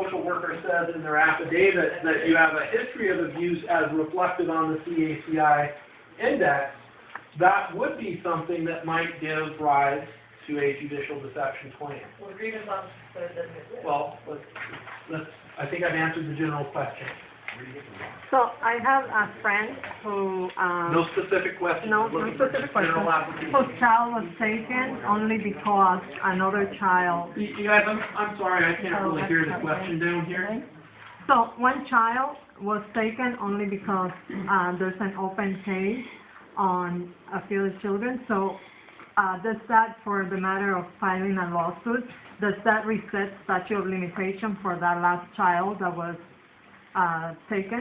social worker says in their affidavit that you have a history of abuse as reflected on the CACI index, that would be something that might give rise to a judicial deception claim. Well, the grievance officer doesn't exist. Well, I think I've answered the general question. So I have a friend who, No specific question. no Looking for specific just question, general application. whose child was taken only because another child. You guys, I'm sorry, I can't really hear the question down here. So one child was taken only because there's an open case on a few of the children. So does that, for the matter of filing a lawsuit, does that reset statute of limitation for that last child that was taken?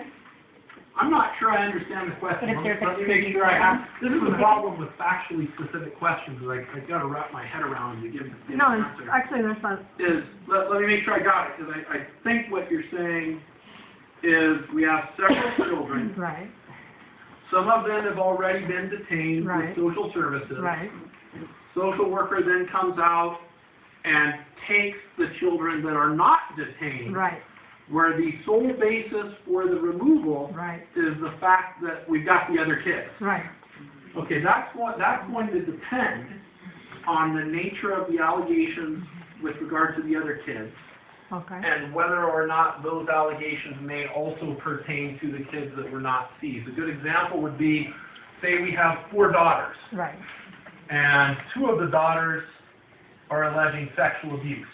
I'm not sure I understand the question. But if there's Let me make sure I have, this is the problem with factually specific questions, is I've got to wrap my head around to give No, an it's, answer. actually there's a, Let me make sure I got it, because I think what you're saying is we have several children. right, Some of them have already been detained Right. with social services. right, Social worker then comes out and takes the children that are not detained, right, where the sole basis for the removal right, is the fact that we've got the other kids. right, Okay, that's going to depend on the nature of the allegations with regard to the other kids, okay, and whether or not those allegations may also pertain to the kids that were not seized. A good example would be, say we have 4 daughters, right, and 2 of the daughters are alleging sexual abuse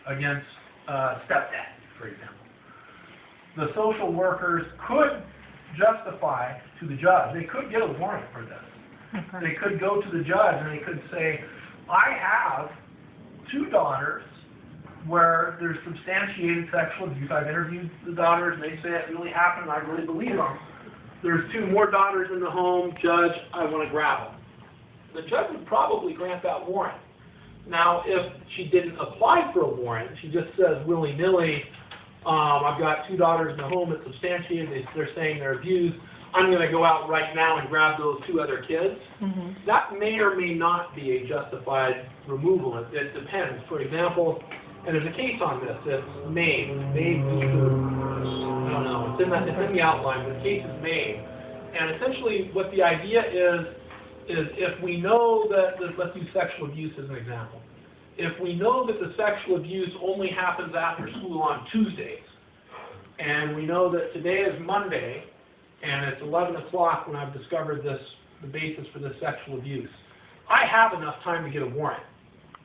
against stepdad, for example. The social workers could justify to the judge, they could get a warrant for this. okay, They could go to the judge and they could say, I have 2 daughters where there's substantiated sexual abuse. I've interviewed the daughters and they say it really happened and I really believe them. There's 2 more daughters in the home, judge, I want to grab them. The judge would probably grant that warrant. Now, if she didn't apply for a warrant, she just says willy-nilly, I've got 2 daughters in the home, it's substantiated, they're saying they're abused, I'm going to go out right now and grab those 2 other kids. That may or may not be a justified removal. It depends. For example, and there's a case on this, it's May v. I don't know, it's in the outline, but the case is May. And essentially what the idea is if we know that, let's use sexual abuse as an example. If we know that the sexual abuse only happens after school on Tuesdays, and we know that today is Monday, and it's 11 o'clock when I've discovered the basis for this sexual abuse, I have enough time to get a warrant.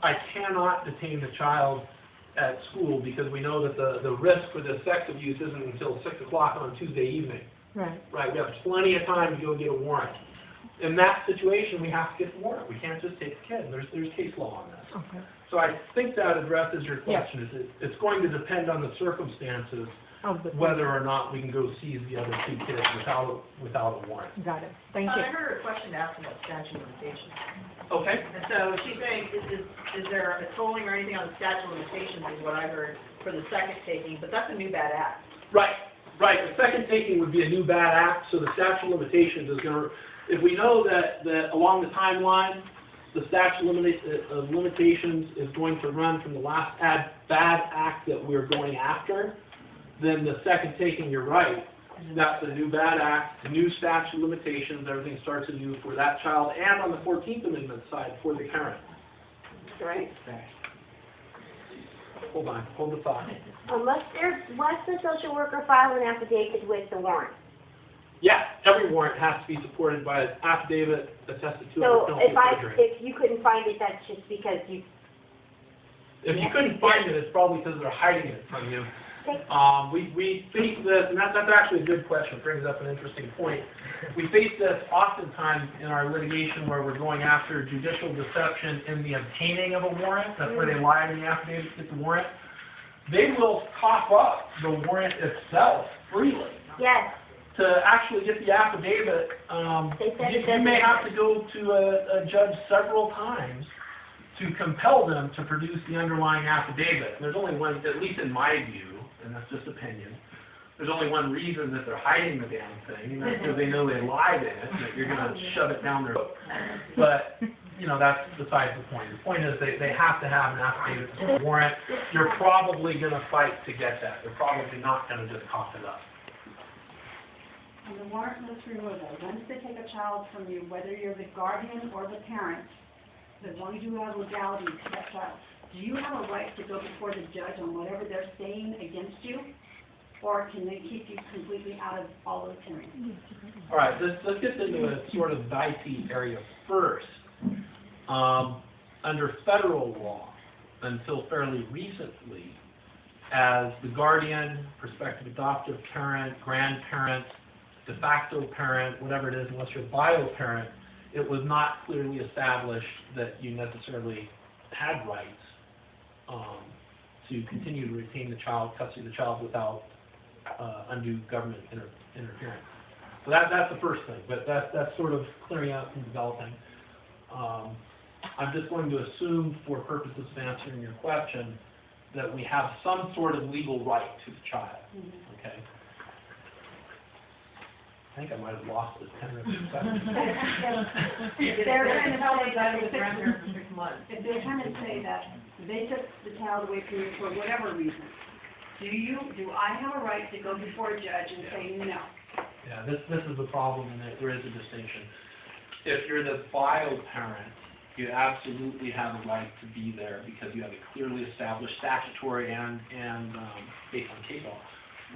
I cannot detain the child at school because we know that the risk for the sex abuse isn't until 6 o'clock on Tuesday evening. right, Right, we have plenty of time to go get a warrant. In that situation, we have to get the warrant. We can't just take the kid. There's case law on this. okay. So I think that addresses your question. It's going to depend on the circumstances Of the, whether or not we can go seize the other 2 kids without a warrant. got it, thank you. I heard a question asked about statute of limitations. Okay. And so she's saying, is there a tolling or anything on the statute of limitations is what I heard for the second taking, but that's a new bad act. Right. The second taking would be a new bad act, so the statute of limitations is going to, if we know that along the timeline, the statute of limitations is going to run from the last bad act that we're going after, then the second taking, you're right, that's a new bad act, a new statute of limitations, everything starts anew for that child, and on the 14th Amendment side for the parent. Right. Hold on, hold the thought. Unless the social worker file an affidavit with the warrant. Yeah, every warrant has to be supported by an affidavit attested to So under penalty of perjury. if you couldn't find it, that's just because you. If you couldn't find it, it's probably because they're hiding it from you. We face this, and that's actually a good question, it brings up an interesting point. We face this oftentimes in our litigation where we're going after judicial deception in the obtaining of a warrant. That's where they lie in the affidavit to get the warrant. They will cough up the warrant itself freely. Yes. To actually get the affidavit, you may have to go to a judge several times to compel them to produce the underlying affidavit. There's only one, at least in my view, and that's just opinion, there's only one reason that they're hiding the damn thing, and that's because they know they lied in it, and that you're going to shove it down their throat. But that's besides the point. The point is they have to have an affidavit of warrant. You're probably gonna fight to get that. They're probably not gonna just cough it up. On the warrantless removal, once they take a child from you, whether you're the guardian or the parent, as long as you have legality to that child, do you have a right to go before the judge on whatever they're saying against you? Or can they keep you completely out of all those hearings? All right, let's get into a sort of dicey area first. Under federal law, until fairly recently, as the guardian, prospective adoptive parent, grandparent, de facto parent, whatever it is, unless you're a bio parent, it was not clearly established that you necessarily had rights to continue to retain the child, custody of the child without undue government interference. So that's the first thing, but that's sort of clearing out and developing. I'm just going to assume, for purposes of answering your question, that we have some sort of legal right to the child, okay? I think I might have lost this 10 or 15 seconds. If they're trying to say that with the grandparents for 6 months. if they're trying to say that they took the child away from you for whatever reason, do I have a right to go before a judge and say no? Yeah, this is the problem, and there is a distinction. If you're the bio parent, you absolutely have a right to be there because you have a clearly established statutory and based on case law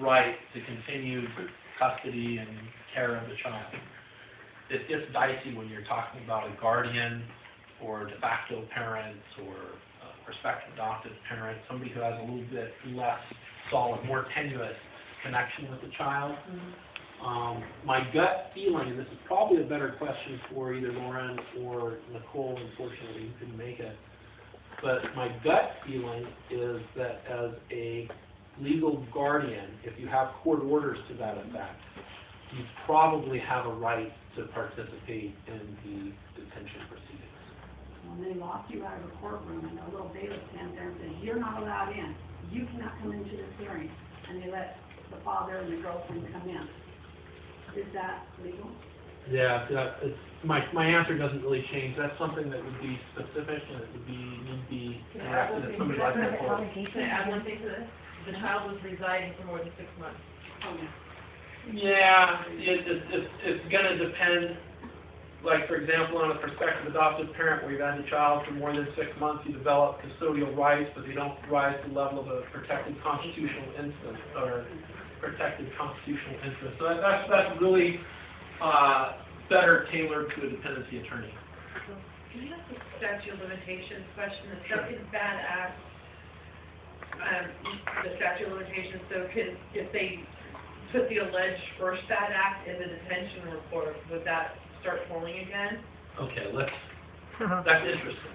right to continue custody and care of the child. It gets dicey when you're talking about a guardian or de facto parents or prospective adoptive parent, somebody who has a little bit less solid, more tenuous connection with the child. My gut feeling, and this is probably a better question for either Lauren or Nicole, unfortunately, who couldn't make it, but my gut feeling is that as a legal guardian, if you have court orders to that effect, you probably have a right to participate in the detention proceedings. When they lock you out of a courtroom and a little bailiff stands there and says, you're not allowed in, you cannot come into this hearing, and they let the father and the girlfriend come in. Is that legal? Yeah, it's, my answer doesn't really change. That's something that would be specific and it would need to be directed at somebody like Nicole. Can I add one thing to this? The child was residing for more than 6 months. Oh, no. Yeah, it's going to depend. Like, for example, on a prospective adoptive parent where you've had the child for more than 6 months, you develop custodial rights, but they don't rise to the level of a protected constitutional interest or protected constitutional interest. So that's really better tailored to a dependency attorney. Can you ask a statute of limitations question? The second bad act, the statute of limitations, so if they put the alleged first bad act in the detention report, would that start polling again? Okay, that's interesting.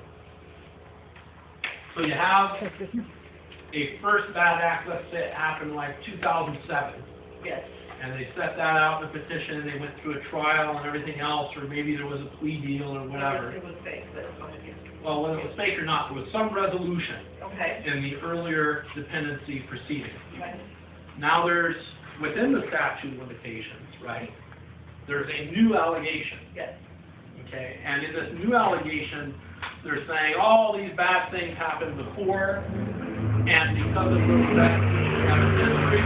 So you have a first bad act, let's say it happened like 2007. Yes. And they set that out in the petition, and they went through a trial and everything else, or maybe there was a plea deal or whatever. It was fake, but it's fine, yeah. Well, whether it was fake or not, there was some resolution Okay. in the earlier dependency proceeding. Okay. Now there's, within the statute of limitations, right, there's a new allegation, Yes. okay? And in this new allegation, they're saying all these bad things happened before, and because of that history,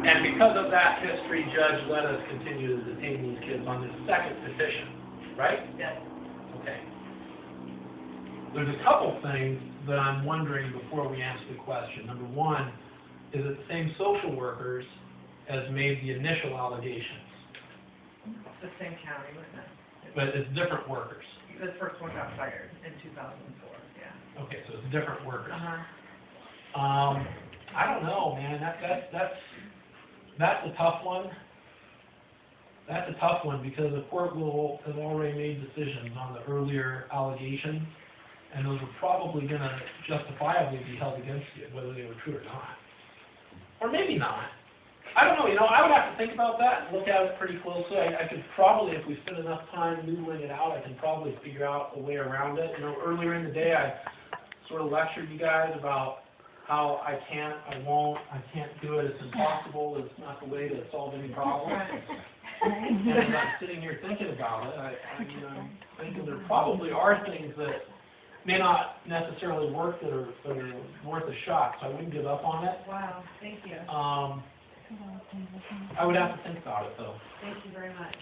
and because of that history, Judge, let us continue to detain these kids on this second petition, right? Yes. Okay. There's a couple things that I'm wondering before we answer the question. Number one, is it the same social workers as made the initial allegations? It's the same county, wasn't it? But it's different workers. The first one got fired in 2004, yeah. Okay, so it's different workers. Uh-huh. I don't know, man. That's a tough one. That's a tough one because the court will have already made decisions on the earlier allegations, and those are probably going to justifiably be held against you, whether they were true or not. Or maybe not. I don't know. I would have to think about that and look at it pretty closely. I could probably, if we spend enough time noodling it out, I can probably figure out a way around it. Earlier in the day, I sort of lectured you guys about how I can't, I won't, I can't do it, it's impossible, it's not the way to solve any problem. And as I'm sitting here thinking about it, I'm thinking there probably are things that may not necessarily work that are worth a shot, so I wouldn't give up on it. Wow, thank you. I would have to think about it though. Thank you very much.